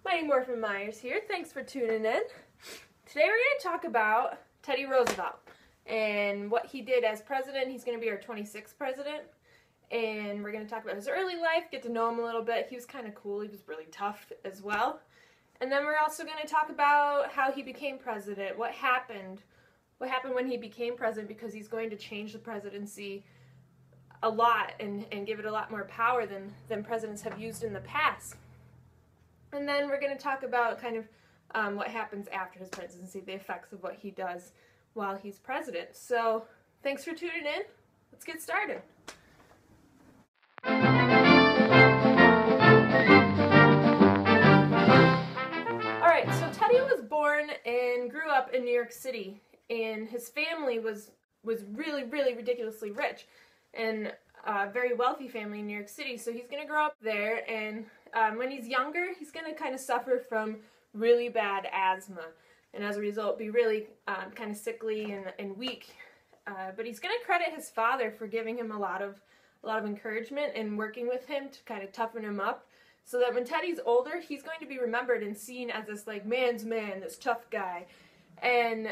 Mighty Morphin Myers here. Thanks for tuning in. Today we're going to talk about Teddy Roosevelt and what he did as president. He's going to be our 26th president. And we're going to talk about his early life, get to know him a little bit. He was kind of cool. He was really tough as well. And then we're also going to talk about how he became president, what happened when he became president, because he's going to change the presidency a lot and give it a lot more power than presidents have used in the past. And then we're going to talk about kind of what happens after his presidency, the effects of what he does while he's president. So thanks for tuning in. Let's get started. Alright, so Teddy was born and grew up in New York City, and his family was really, really ridiculously rich and a very wealthy family in New York City. So he's going to grow up there, and when he's younger, he's going to kind of suffer from really bad asthma, and as a result be really kind of sickly and weak. But he's going to credit his father for giving him a lot of encouragement and working with him to kind of toughen him up, so that when Teddy's older, he's going to be remembered and seen as this like man's man, this tough guy, and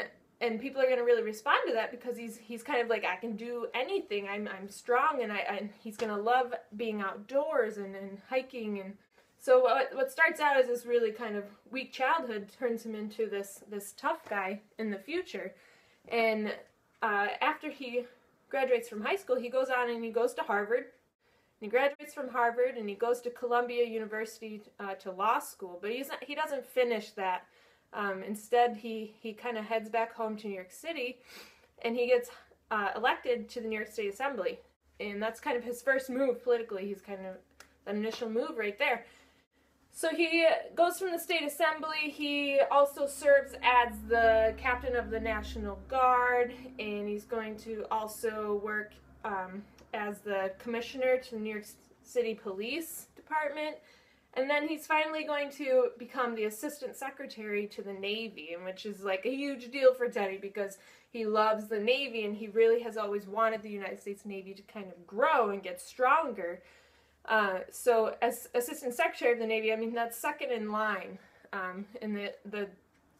people are going to really respond to that because he's kind of like, I can do anything, I'm strong, and he's going to love being outdoors and hiking. And so what starts out as this really kind of weak childhood turns him into this tough guy in the future. And after he graduates from high school, he goes on and he goes to Harvard. And he graduates from Harvard and he goes to Columbia University to law school. But he doesn't finish that. Instead, he kind of heads back home to New York City, and he gets elected to the New York State Assembly. And that's kind of his first move politically. He's kind of an initial move right there. So he goes from the State Assembly. He also serves as the captain of the National Guard, and he's going to also work as the commissioner to the New York City Police Department. And then he's finally going to become the assistant secretary to the Navy, which is like a huge deal for Teddy because he loves the Navy and he really has always wanted the United States Navy to kind of grow and get stronger. So as assistant secretary of the Navy, I mean, that's second in line. And the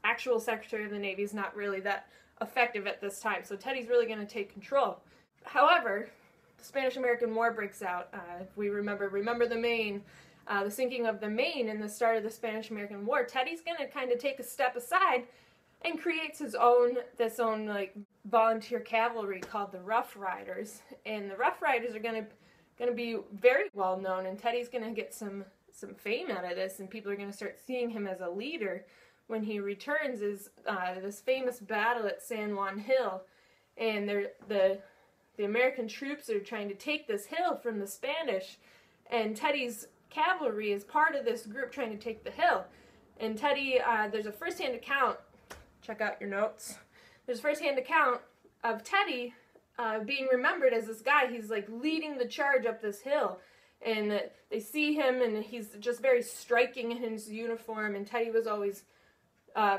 actual secretary of the Navy is not really that effective at this time. So Teddy's really going to take control. However, the Spanish-American War breaks out. If we remember the Maine. The sinking of the Maine and the start of the Spanish-American War, Teddy's going to kind of take a step aside and creates this own like volunteer cavalry called the Rough Riders. And the Rough Riders are going to be very well known, and Teddy's going to get some fame out of this, and people are going to start seeing him as a leader. When he returns is this famous battle at San Juan Hill, and the American troops are trying to take this hill from the Spanish, and Teddy's cavalry is part of this group trying to take the hill. And Teddy, there's a first-hand account, check out your notes, there's a first-hand account of Teddy being remembered as this guy. He's like leading the charge up this hill, and they see him and he's just very striking in his uniform, and Teddy was always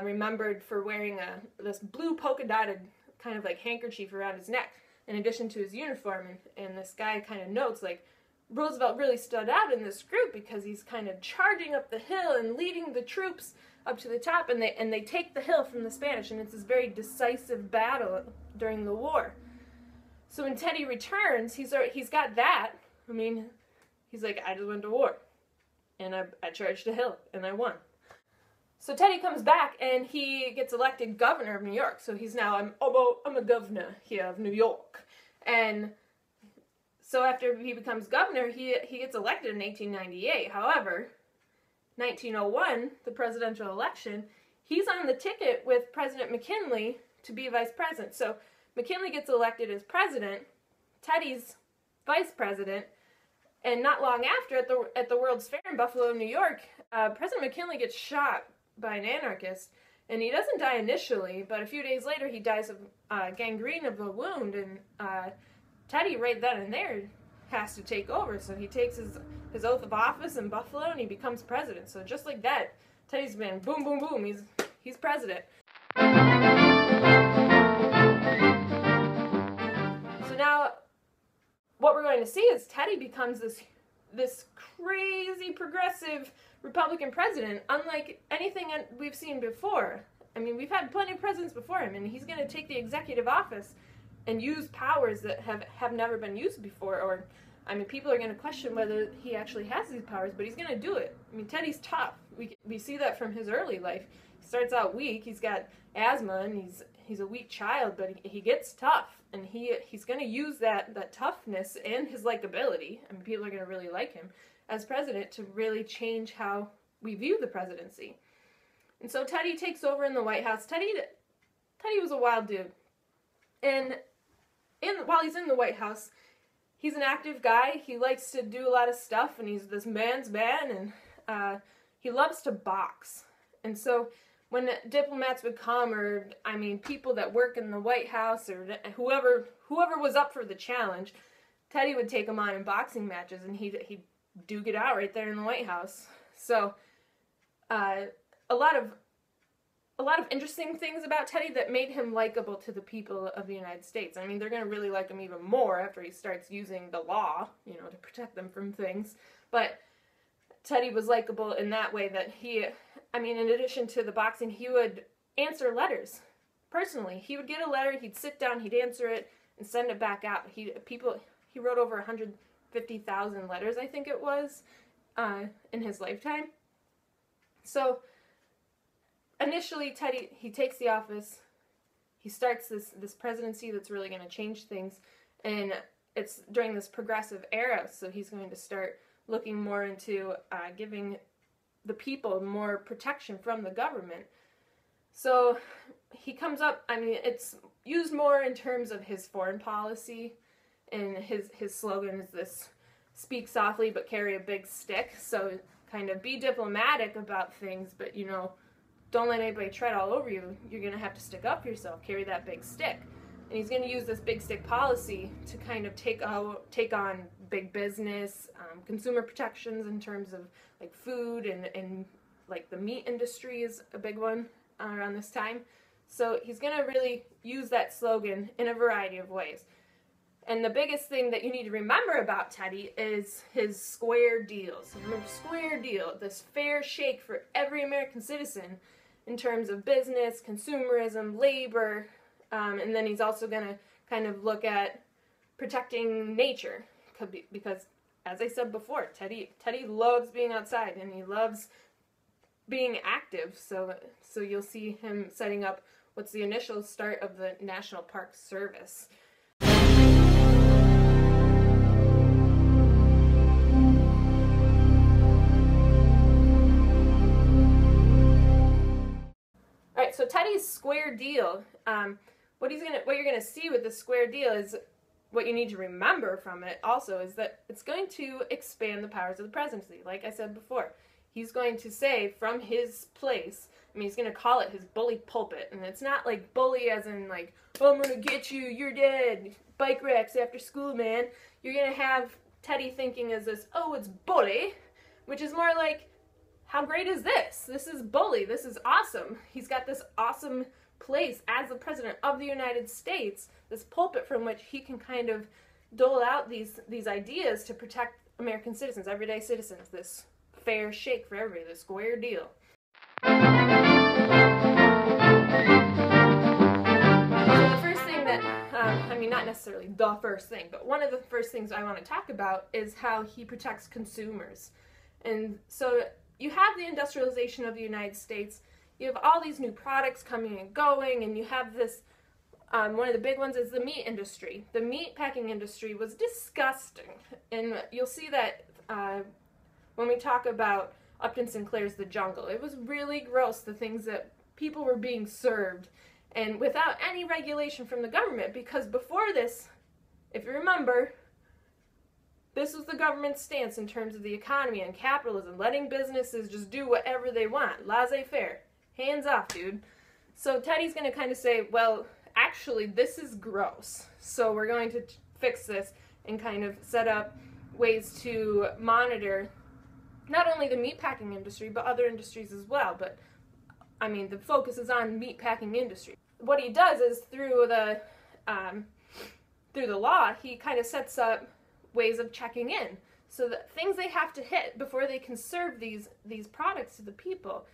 remembered for wearing this blue polka-dotted kind of like handkerchief around his neck in addition to his uniform. And this guy kind of notes like, Roosevelt really stood out in this group because he's kind of charging up the hill and leading the troops up to the top, and they take the hill from the Spanish, and it's this very decisive battle during the war. So when Teddy returns, he's got that. I mean, he's like, I just went to war, and I charged a hill, and I won. So Teddy comes back, and he gets elected governor of New York. So he's now, I'm a governor here of New York, and so after he becomes governor, he gets elected in 1898. However, 1901, the presidential election, he's on the ticket with President McKinley to be vice president. So McKinley gets elected as president, Teddy's vice president, and not long after, at the World's Fair in Buffalo, New York, President McKinley gets shot by an anarchist, and he doesn't die initially, but a few days later he dies of gangrene of a wound, and Teddy right then and there has to take over. So he takes his oath of office in Buffalo and he becomes president. So just like that, Teddy's been boom, boom, boom, he's president. So now what we're going to see is Teddy becomes this crazy progressive Republican president, unlike anything we've seen before. I mean, we've had plenty of presidents before him, and he's going to take the executive office and use powers that have never been used before. Or, I mean, people are going to question whether he actually has these powers, but he's going to do it. I mean, Teddy's tough. We see that from his early life. He starts out weak. He's got asthma, and he's a weak child, but he gets tough, and he's going to use that toughness and his likability. I mean, people are going to really like him as president to really change how we view the presidency. And so Teddy takes over in the White House. Teddy was a wild dude, and while he's in the White House, he's an active guy. He likes to do a lot of stuff, and he's this man's man, and he loves to box. And so when diplomats would come, or, I mean, people that work in the White House, or whoever was up for the challenge, Teddy would take them on in boxing matches, and he'd duke it out right there in the White House. So, a lot of interesting things about Teddy that made him likable to the people of the United States. I mean, they're going to really like him even more after he starts using the law, to protect them from things. But Teddy was likable in that way that in addition to the boxing, he would answer letters personally. He would get a letter, he'd sit down, he'd answer it, and send it back out. He wrote over 150,000 letters, I think it was, in his lifetime. So initially, Teddy, he takes the office, he starts this presidency that's really going to change things, and it's during this progressive era, so he's going to start looking more into giving the people more protection from the government. So he comes up, I mean, it's used more in terms of his foreign policy, and his slogan is this, speak softly but carry a big stick. So kind of be diplomatic about things, but don't let anybody tread all over you. You're going to have to stick up for yourself, carry that big stick. And he's going to use this big stick policy to kind of take on big business, consumer protections in terms of like food and like the meat industry is a big one around this time. So he's going to really use that slogan in a variety of ways. And the biggest thing that you need to remember about Teddy is his square deals. Remember, square deal, this fair shake for every American citizen in terms of business, consumerism, labor, and then he's also going to kind of look at protecting nature, because, as I said before, Teddy loves being outside, and he loves being active, so you'll see him setting up what's the initial start of the National Park Service. Alright, so Teddy's square deal, what you're gonna see with the square deal is, what you need to remember from it also is that it's going to expand the powers of the presidency. Like I said before, he's going to say from his place, I mean, he's going to call it his bully pulpit, and it's not like bully as in like, oh, I'm going to get you, you're dead, bike wrecks after school, man. You're going to have Teddy thinking as this, oh, it's bully, which is more like, how great is this? This is bully, this is awesome. He's got this awesome place as the president of the United States, this pulpit from which he can kind of dole out these ideas to protect American citizens, everyday citizens, this fair shake for everybody, this square deal. So the first thing that, not necessarily the first thing, but one of the first things I want to talk about is how he protects consumers. And so you have the industrialization of the United States. You have all these new products coming and going, and you have this, one of the big ones is the meat industry. The meat packing industry was disgusting, and you'll see that when we talk about Upton Sinclair's The Jungle. It was really gross, the things that people were being served, and without any regulation from the government, because before this, if you remember, this was the government's stance in terms of the economy and capitalism, letting businesses just do whatever they want, laissez-faire. Hands off, dude. So Teddy's going to kind of say, well, actually, this is gross. So we're going to fix this and kind of set up ways to monitor not only the meatpacking industry, but other industries as well. But, I mean, the focus is on meatpacking industry. What he does is through the law, he kind of sets up ways of checking in. So the things they have to hit before they can serve these products to the people.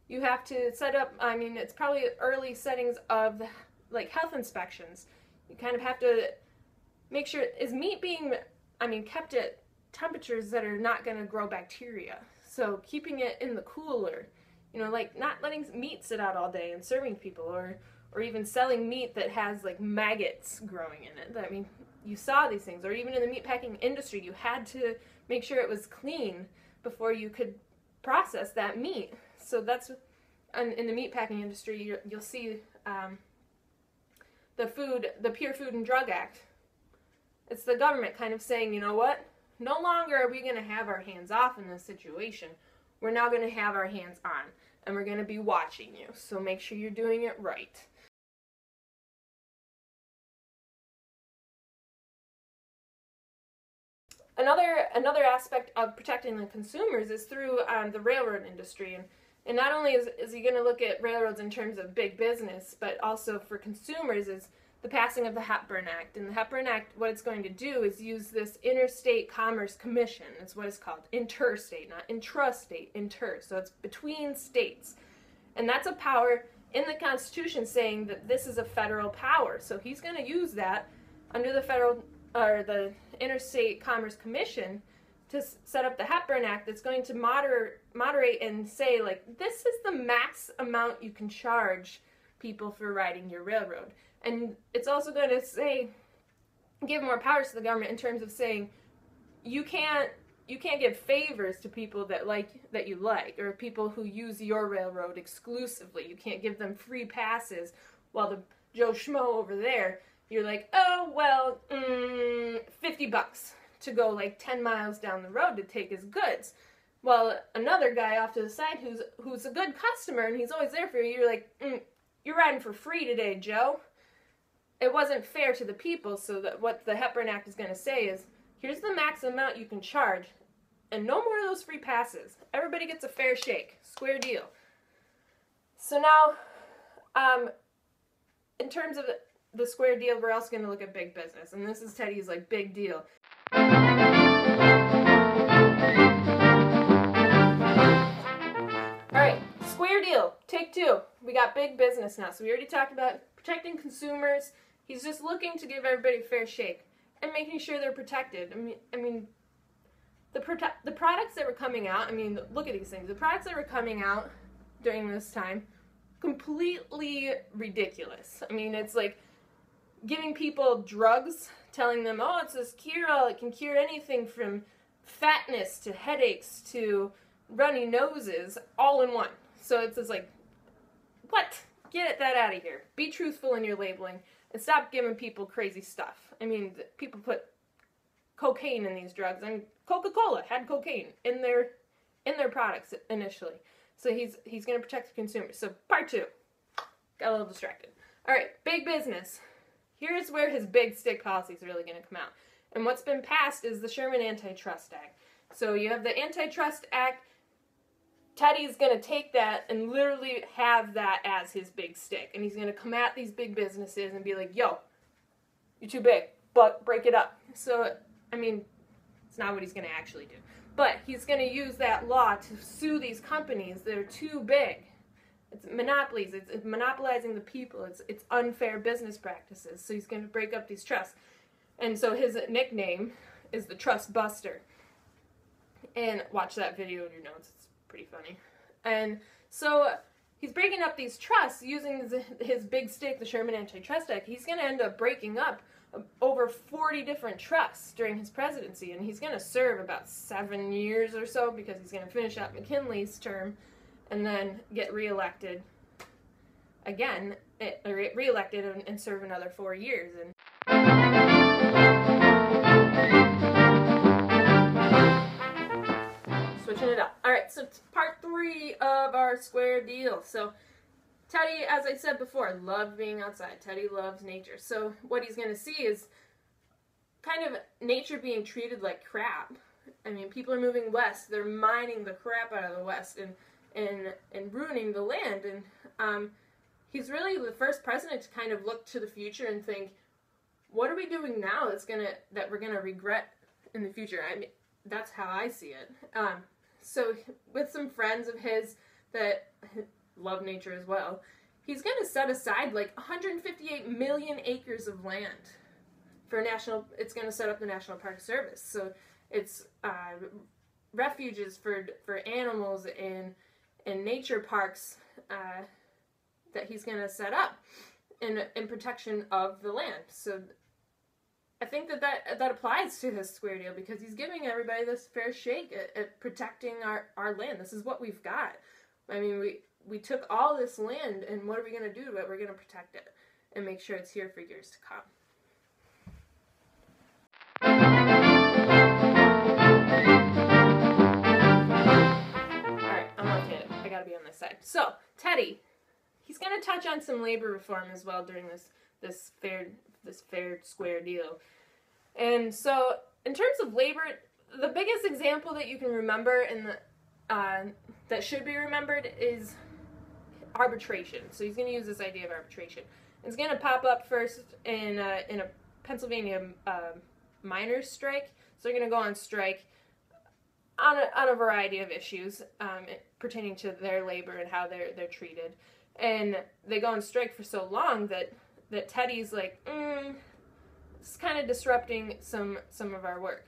You have to set up, I mean, it's probably early settings of like health inspections. You kind of have to make sure, is meat being, I mean, kept at temperatures that are not going to grow bacteria. So keeping it in the cooler, you know, like not letting meat sit out all day and serving people, or even selling meat that has like maggots growing in it. I mean, you saw these things, or even in the meatpacking industry, you had to make sure it was clean before you could process that meat. So that's, in the meatpacking industry, you'll see the Pure Food and Drug Act. It's the government kind of saying, you know what? No longer are we going to have our hands off in this situation. We're now going to have our hands on, and we're going to be watching you. So make sure you're doing it right. Another aspect of protecting the consumers is through the railroad industry. And not only is he going to look at railroads in terms of big business, but also for consumers is the passing of the Hepburn Act. And the Hepburn Act, what it's going to do is use this Interstate Commerce Commission. It's what it's called. Interstate, not intrastate, inter. So it's between states. And that's a power in the Constitution saying that this is a federal power. So he's going to use that under the federal, or the Interstate Commerce Commission, to set up the Hepburn Act that's going to moderate and say, like, this is the max amount you can charge people for riding your railroad. And it's also going to say, give more powers to the government in terms of saying, you can't give favors to people that you like, or people who use your railroad exclusively. You can't give them free passes, while the Joe Schmo over there, you're like, oh, well, $50 to go like 10 miles down the road to take his goods. While another guy off to the side who's a good customer and he's always there for you, you're like, you're riding for free today, Joe. It wasn't fair to the people, so that what the Hepburn Act is going to say is, here's the max amount you can charge, and no more of those free passes. Everybody gets a fair shake. Square deal. So now, in terms of the square deal, we're also going to look at big business, and this is Teddy's like big deal. Alright, square deal, take two. We got big business now. So we already talked about protecting consumers. He's just looking to give everybody a fair shake and making sure they're protected. I mean, the products that were coming out, I mean, look at these things. The products that were coming out during this time, completely ridiculous. I mean, it's like giving people drugs, telling them, oh, it's this cure-all, it can cure anything from fatness to headaches to runny noses, all in one. So it's just like, what? Get that out of here. Be truthful in your labeling and stop giving people crazy stuff. I mean, people put cocaine in these drugs, and Coca-Cola had cocaine in their products initially. So he's going to protect the consumer. So part two. Got a little distracted. All right, big business. Here's where his big stick policy is really going to come out. And what's been passed is the Sherman Antitrust Act. So you have the Antitrust Act. Teddy's going to take that and literally have that as his big stick. And he's going to come at these big businesses and be like, yo, you're too big, but break it up. So, I mean, it's not what he's going to actually do. But he's going to use that law to sue these companies that are too big. It's monopolies. It's monopolizing the people. It's unfair business practices. So he's going to break up these trusts. And so his nickname is the Trust Buster. And watch that video in your notes. It's pretty funny. And so he's breaking up these trusts using his big stick, the Sherman Antitrust Act. He's going to end up breaking up over 40 different trusts during his presidency. And he's going to serve about 7 years or so because he's going to finish out McKinley's term and then get reelected again, reelected and serve another 4 years. And switching it up. All right, so part 3 of our square deal. So Teddy, as I said before, loved being outside. Teddy loves nature. So what he's going to see is kind of nature being treated like crap. I mean, people are moving west. They're mining the crap out of the west and ruining the land. And he's really the first president to kind of look to the future and think, what are we doing now that we're gonna regret in the future? I mean, that's how I see it. So with some friends of his that love nature as well, he's going to set aside like 158 million acres of land for it's going to set up the National Park Service. So it's refuges for animals and nature parks that he's going to set up in protection of the land. So I think that applies to his square deal, because he's giving everybody this fair shake at protecting our land. This is what we've got. I mean, we took all this land, and what are we going to do to it? We're going to protect it and make sure it's here for years to come. Alright, I'm left-handed. I gotta be on this side. So, Teddy, he's going to touch on some labor reform as well during this fair square deal. And so, in terms of labor, the biggest example that you can remember that should be remembered is arbitration. So he's going to use this idea of arbitration. It's going to pop up first in a Pennsylvania miners' strike. So they're going to go on strike on a variety of issues pertaining to their labor and how they're treated. And they go on strike for so long that Teddy's like, it's kind of disrupting some of our work.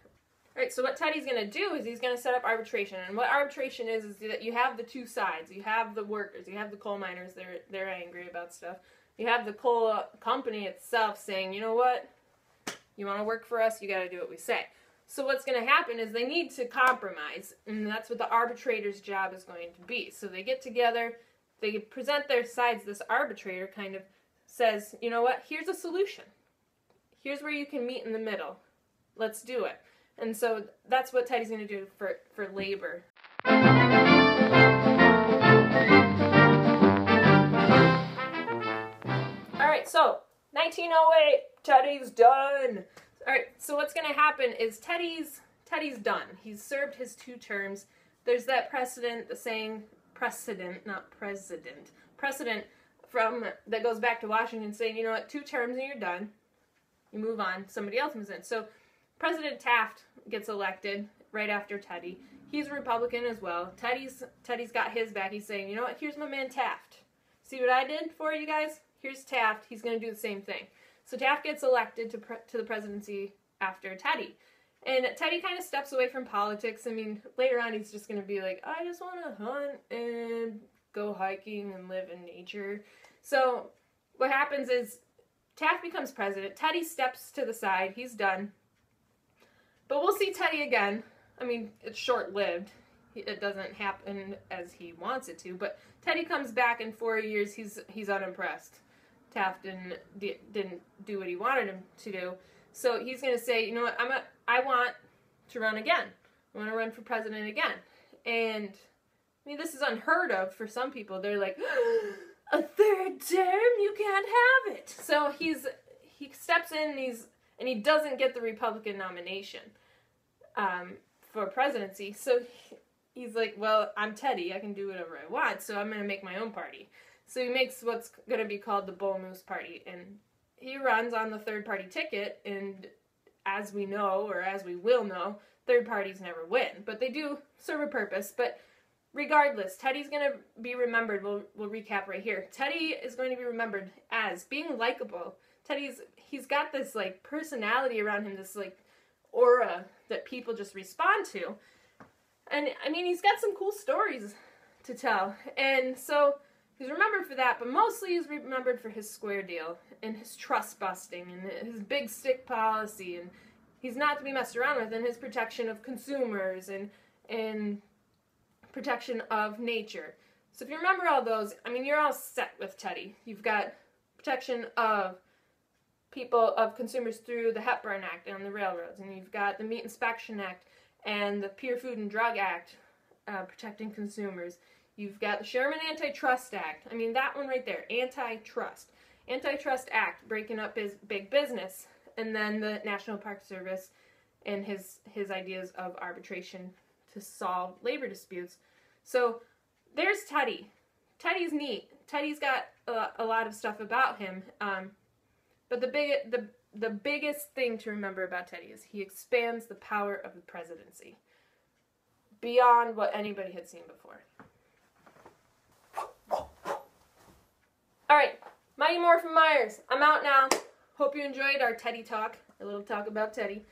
All right, so what Teddy's going to do is he's going to set up arbitration. And what arbitration is that you have the two sides. You have the workers, you have the coal miners, they're angry about stuff. You have the coal company itself saying, you know what, you want to work for us, you got to do what we say. So what's going to happen is they need to compromise, and that's what the arbitrator's job is going to be. So they get together, they present their sides. This arbitrator kind of says, you know what, here's a solution. Here's where you can meet in the middle. Let's do it. And so that's what Teddy's going to do for labor. Alright, so 1908, Teddy's done. Alright, so what's going to happen is Teddy's done. He's served his 2 terms. There's that precedent, not president, precedent that goes back to Washington saying, you know what, 2 terms and you're done. You move on, somebody else moves in. So President Taft gets elected right after Teddy. He's a Republican as well. Teddy's got his back. He's saying, you know what, here's my man Taft. See what I did for you guys? Here's Taft. He's going to do the same thing. So Taft gets elected to the presidency after Teddy. And Teddy kind of steps away from politics. I mean, later on he's just going to be like, I just want to hunt and go hiking and live in nature. So what happens is Taft becomes president. Teddy steps to the side. He's done. But we'll see Teddy again. I mean, it's short-lived. It doesn't happen as he wants it to. But Teddy comes back in 4 years. He's unimpressed. Taft didn't do what he wanted him to do. So he's going to say, you know what, I want to run again. I want to run for president again. And, I mean, this is unheard of for some people. They're like, a 3rd term? You can't have it. So he steps in and he doesn't get the Republican nomination for presidency. So he's like, well, I'm Teddy. I can do whatever I want, so I'm going to make my own party. So he makes what's going to be called the Bull Moose Party, and he runs on the third party ticket, and as we know, or as we will know, third parties never win, but they do serve a purpose. But regardless, Teddy's going to be remembered. We'll recap right here. Teddy is going to be remembered as being likable. He's got this like personality around him, this like aura that people just respond to. And I mean, he's got some cool stories to tell. And so he's remembered for that, but mostly he's remembered for his square deal and his trust busting and his big stick policy, and he's not to be messed around with, and his protection of consumers and protection of nature. So if you remember all those, I mean, you're all set with Teddy. You've got protection of consumers through the Hepburn Act on the railroads, and you've got the Meat Inspection Act and the Pure Food and Drug Act protecting consumers. You've got the Sherman Antitrust Act. I mean, that one right there, Antitrust Act, breaking up his big business, and then the National Park Service and his ideas of arbitration to solve labor disputes. So there's Teddy. Teddy's neat. Teddy's got a lot of stuff about him. But the the biggest thing to remember about Teddy is he expands the power of the presidency beyond what anybody had seen before. Alright, Mighty Morphin Myers, I'm out now. Hope you enjoyed our Teddy talk, a little talk about Teddy.